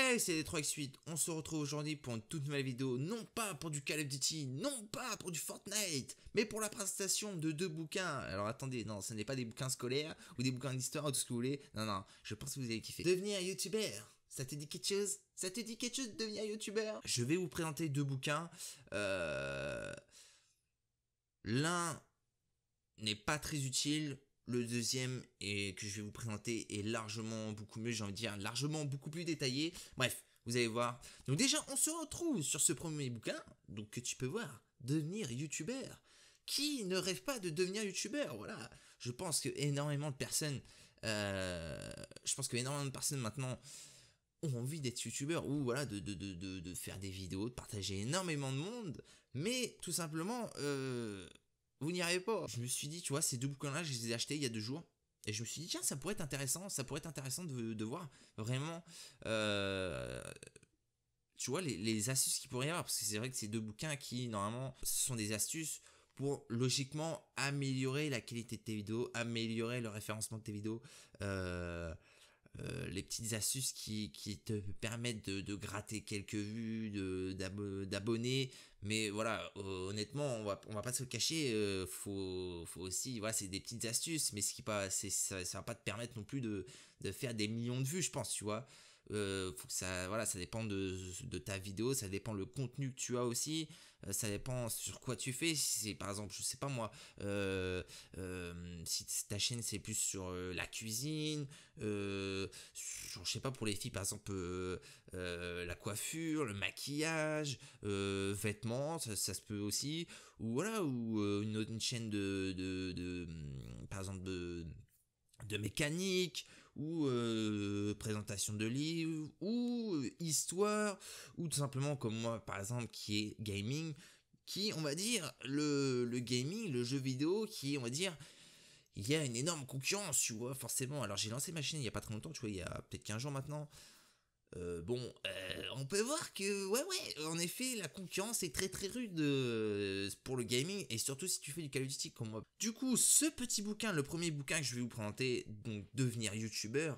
Hey, c'est les 3x8, on se retrouve aujourd'hui pour une toute nouvelle vidéo, non pas pour du Call of Duty, non pas pour du Fortnite, mais pour la présentation de deux bouquins. Alors attendez, non, ce n'est pas des bouquins scolaires ou des bouquins d'histoire ou tout ce que vous voulez, non, je pense que vous allez kiffer. Devenir youtubeur, ça te dit quelque chose? Ça te dit quelque chose de devenir youtubeur? Je vais vous présenter deux bouquins, l'un n'est pas très utile. Le deuxième que je vais vous présenter est largement beaucoup mieux, j'ai envie de dire, largement beaucoup plus détaillé. Bref, vous allez voir. Donc déjà, on se retrouve sur ce premier bouquin, donc que tu peux voir, devenir youtubeur. Qui ne rêve pas de devenir youtubeur? Voilà, je pense que énormément de personnes, maintenant ont envie d'être youtubeur ou voilà de faire des vidéos, de partager énormément de monde, mais tout simplement vous n'y arrivez pas. Je me suis dit, tu vois, ces deux bouquins-là, je les ai achetés il y a 2 jours. Et je me suis dit, tiens, ça pourrait être intéressant de voir vraiment, tu vois, les astuces qu'il pourrait y avoir. Parce que c'est vrai que ces deux bouquins qui, normalement, ce sont des astuces pour, logiquement, améliorer la qualité de tes vidéos, améliorer le référencement de tes vidéos, les petites astuces qui te permettent de gratter quelques vues, d'abonnés, mais voilà, honnêtement, on va pas se le cacher, faut aussi, voilà, c'est des petites astuces, mais ça va pas te permettre non plus de faire des millions de vues, je pense, tu vois. Faut que ça, voilà, ça dépend de ta vidéo, ça dépend le contenu que tu as aussi, ça dépend sur quoi tu fais. Si c'est par exemple, je sais pas moi, si ta chaîne c'est plus sur la cuisine, je sais pas, pour les filles par exemple, la coiffure, le maquillage, vêtements, ça se peut aussi, ou voilà, ou une chaîne par exemple de mécanique, ou présentation de livres, ou histoire, ou tout simplement comme moi par exemple qui est gaming, qui, on va dire, le gaming, le jeu vidéo, qui, on va dire, il y a une énorme concurrence, tu vois, forcément. Alors j'ai lancé ma chaîne il n'y a pas très longtemps, tu vois, il y a peut-être 15 jours maintenant. On peut voir que, ouais, en effet, la concurrence est très rude pour le gaming, et surtout si tu fais du Call of Duty comme moi. Du coup, ce petit bouquin, le premier bouquin que je vais vous présenter, donc devenir youtubeur,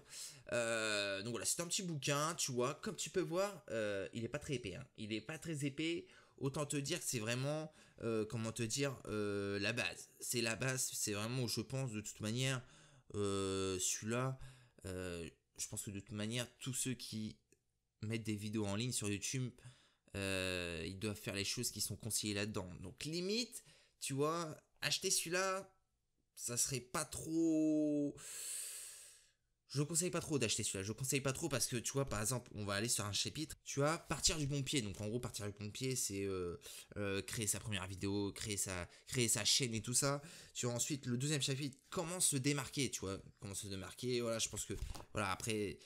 donc voilà, c'est un petit bouquin, tu vois, comme tu peux voir, il est pas très épais, hein. Il est pas très épais, autant te dire que c'est vraiment, comment te dire, la base. C'est la base, c'est vraiment, je pense, de toute manière, celui-là, je pense que de toute manière, tous ceux qui mettre des vidéos en ligne sur YouTube, ils doivent faire les choses qui sont conseillées là-dedans. Donc limite, tu vois, acheter celui-là, ça serait pas trop... Je conseille pas trop d'acheter celui-là, je conseille pas trop parce que tu vois, par exemple, on va aller sur un chapitre, tu vois, partir du bon pied. Donc en gros, partir du bon pied, c'est créer sa première vidéo, créer sa chaîne et tout ça. Tu vois, ensuite, le deuxième chapitre, comment se démarquer, tu vois, comment se démarquer, voilà, je pense que, voilà, après...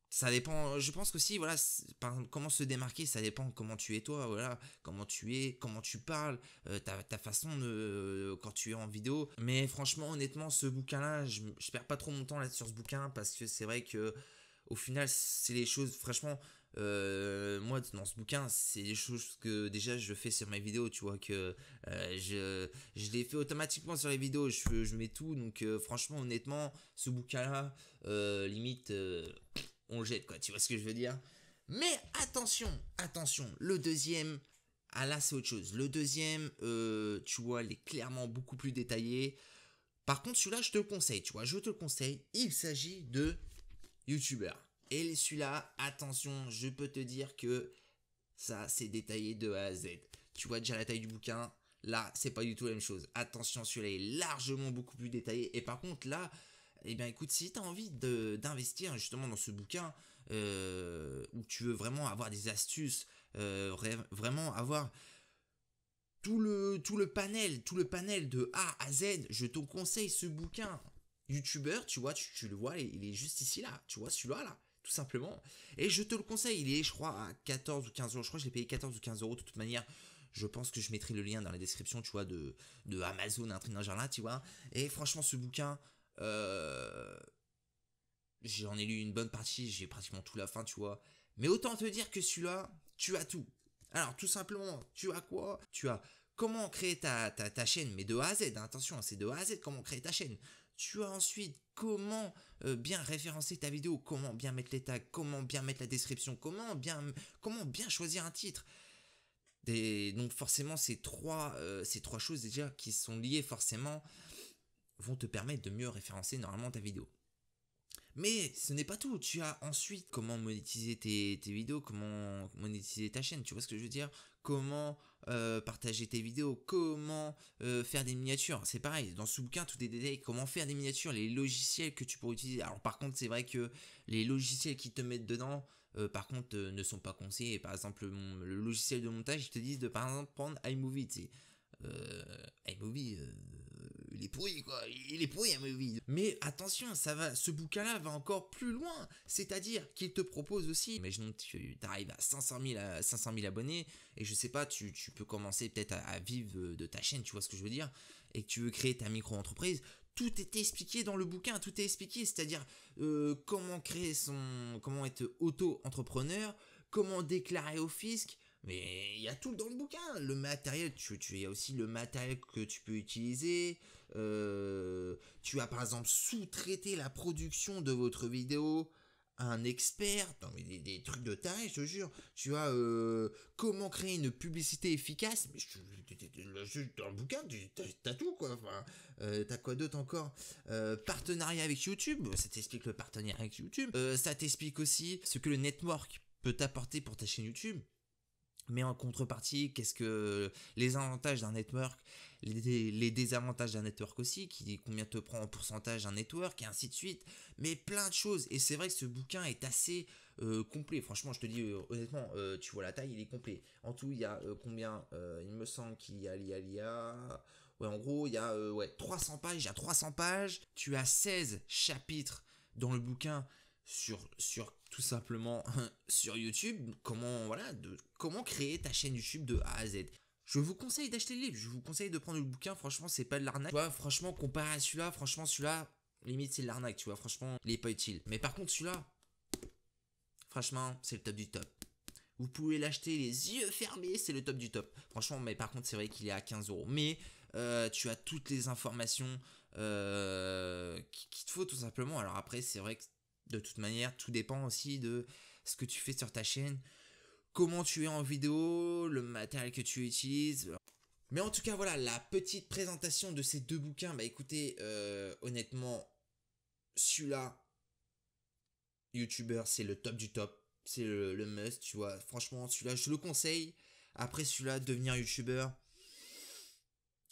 Ça dépend, je pense que si, voilà, par exemple, comment se démarquer, ça dépend comment tu es toi, voilà, comment tu es, comment tu parles, ta façon de, quand tu es en vidéo. Mais franchement, honnêtement, ce bouquin-là, je perds pas trop mon temps là sur ce bouquin, parce que c'est vrai que, au final, c'est les choses, franchement, moi, dans ce bouquin, c'est des choses que déjà je fais sur mes vidéos, tu vois, que je les fais automatiquement sur les vidéos, je mets tout, donc franchement, honnêtement, ce bouquin-là, limite... on le jette, quoi, tu vois ce que je veux dire. Mais attention, le deuxième, ah là c'est autre chose. Le deuxième, tu vois, il est clairement beaucoup plus détaillé. Par contre, celui-là, je te le conseille, tu vois, je te le conseille. Il s'agit de YouTuber. Et celui-là, attention, je peux te dire que ça, c'est détaillé de A à Z. Tu vois déjà la taille du bouquin. Là, c'est pas du tout la même chose. Attention, celui-là est largement beaucoup plus détaillé. Et par contre, là, eh bien écoute, si tu as envie d'investir justement dans ce bouquin, où tu veux vraiment avoir des astuces, vraiment avoir tout le panel de A à Z, je te conseille ce bouquin. YouTuber, tu vois, tu le vois, il est juste ici là, tu vois, celui-là là, tout simplement. Et je te le conseille, il est, je crois, à 14 ou 15 euros, je crois que je l'ai payé 14 ou 15 euros, de toute manière. Je pense que je mettrai le lien dans la description, tu vois, de Amazon, un truc dans ce genre là, tu vois. Et franchement, ce bouquin, j'en ai lu une bonne partie, j'ai pratiquement tout la fin, tu vois. Mais autant te dire que celui-là, tu as tout. Alors, tout simplement, tu as quoi? Tu as comment créer ta chaîne, mais de A à Z, hein, attention, c'est de A à Z comment créer ta chaîne. Tu as ensuite comment bien référencer ta vidéo, comment bien mettre les tags, comment bien mettre la description, comment bien choisir un titre. Donc forcément ces trois choses déjà qui sont liées forcément vont te permettre de mieux référencer normalement ta vidéo. Mais ce n'est pas tout, tu as ensuite comment monétiser tes vidéos, comment monétiser ta chaîne, tu vois ce que je veux dire? Comment partager tes vidéos, comment faire des miniatures. C'est pareil, dans ce bouquin, tout est détaillé, comment faire des miniatures, les logiciels que tu pourrais utiliser. Alors par contre, c'est vrai que les logiciels qui te mettent dedans, par contre, ne sont pas conseillés. Par exemple, le logiciel de montage, ils te disent de par exemple prendre iMovie, tu sais. iMovie, il est pourri quoi, il est pourri iMovie. Mais attention, ce bouquin-là va encore plus loin, c'est-à-dire qu'il te propose aussi, imaginons que tu arrives à 500 000 abonnés, et je sais pas, tu peux commencer peut-être à vivre de ta chaîne, tu vois ce que je veux dire, et que tu veux créer ta micro-entreprise. Tout est expliqué dans le bouquin, tout est expliqué, c'est-à-dire comment être auto-entrepreneur, comment déclarer au fisc. Mais il y a tout dans le bouquin. Le matériel, il y a aussi le matériel que tu peux utiliser. Tu as par exemple sous-traité la production de votre vidéo à un expert. Non, mais des trucs de taré, je te jure. Tu as comment créer une publicité efficace. Mais dans le bouquin, t'as tout quoi. Enfin, t'as quoi d'autre encore? Partenariat avec YouTube. Ça t'explique le partenariat avec YouTube. Ça t'explique aussi ce que le network peut t'apporter pour ta chaîne YouTube. Mais en contrepartie, qu'est-ce que les avantages d'un network, les désavantages d'un network aussi, combien te prend en pourcentage un network, et ainsi de suite. Mais plein de choses. Et c'est vrai que ce bouquin est assez complet. Franchement, je te dis honnêtement, tu vois la taille, il est complet. En tout, il y a combien il me semble qu'il y a... Ouais, en gros, il y a 300 pages. Il y a 300 pages. Tu as 16 chapitres dans le bouquin sur tout simplement sur YouTube, comment créer ta chaîne YouTube de A à Z. Je vous conseille d'acheter le livre, je vous conseille de prendre le bouquin, franchement c'est pas de l'arnaque. Tu vois, franchement comparé à celui-là, franchement celui-là, limite c'est de l'arnaque, tu vois, franchement il est pas utile. Mais par contre celui-là, franchement c'est le top du top. Vous pouvez l'acheter les yeux fermés, c'est le top du top. Franchement, mais par contre c'est vrai qu'il est à 15€. Mais tu as toutes les informations qu'il te faut tout simplement. Alors après c'est vrai que de toute manière, tout dépend aussi de ce que tu fais sur ta chaîne, comment tu es en vidéo, le matériel que tu utilises. Mais en tout cas, voilà, la petite présentation de ces deux bouquins. Bah écoutez, honnêtement, celui-là, YouTuber, c'est le top du top. C'est le must, tu vois. Franchement, celui-là, je le conseille. Après celui-là, devenir YouTuber,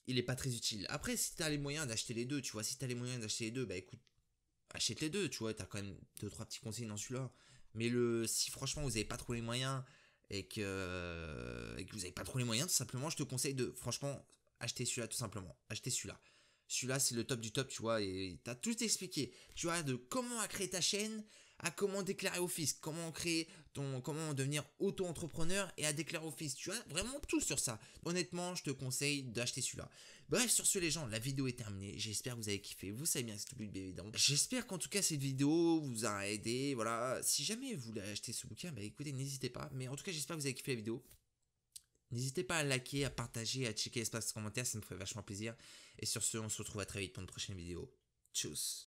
il est pas très utile. Après, si tu as les moyens d'acheter les deux, tu vois, si tu as les moyens d'acheter les deux, bah écoute, achète les deux, tu vois, t'as quand même 2-3 petits conseils dans celui-là. Mais si franchement vous n'avez pas trop les moyens et que vous n'avez pas trop les moyens, tout simplement, je te conseille de franchement acheter celui-là tout simplement. Acheter celui-là. Celui-là, c'est le top du top, tu vois, et t'as tout expliqué. Tu vois, de comment créer ta chaîne, à comment déclarer au fisc, comment devenir auto-entrepreneur et à déclarer au fisc. Tu as vraiment tout sur ça. Honnêtement, je te conseille d'acheter celui-là. Bref, sur ce les gens, la vidéo est terminée. J'espère que vous avez kiffé. Vous savez bien que c'est tout bien évident. J'espère qu'en tout cas cette vidéo vous a aidé. Voilà. Si jamais vous voulez acheter ce bouquin, bah écoutez, n'hésitez pas. Mais en tout cas, j'espère que vous avez kiffé la vidéo. N'hésitez pas à liker, à partager, à checker l'espace commentaire, ça me ferait vachement plaisir. Et sur ce, on se retrouve à très vite pour une prochaine vidéo. Tchuss.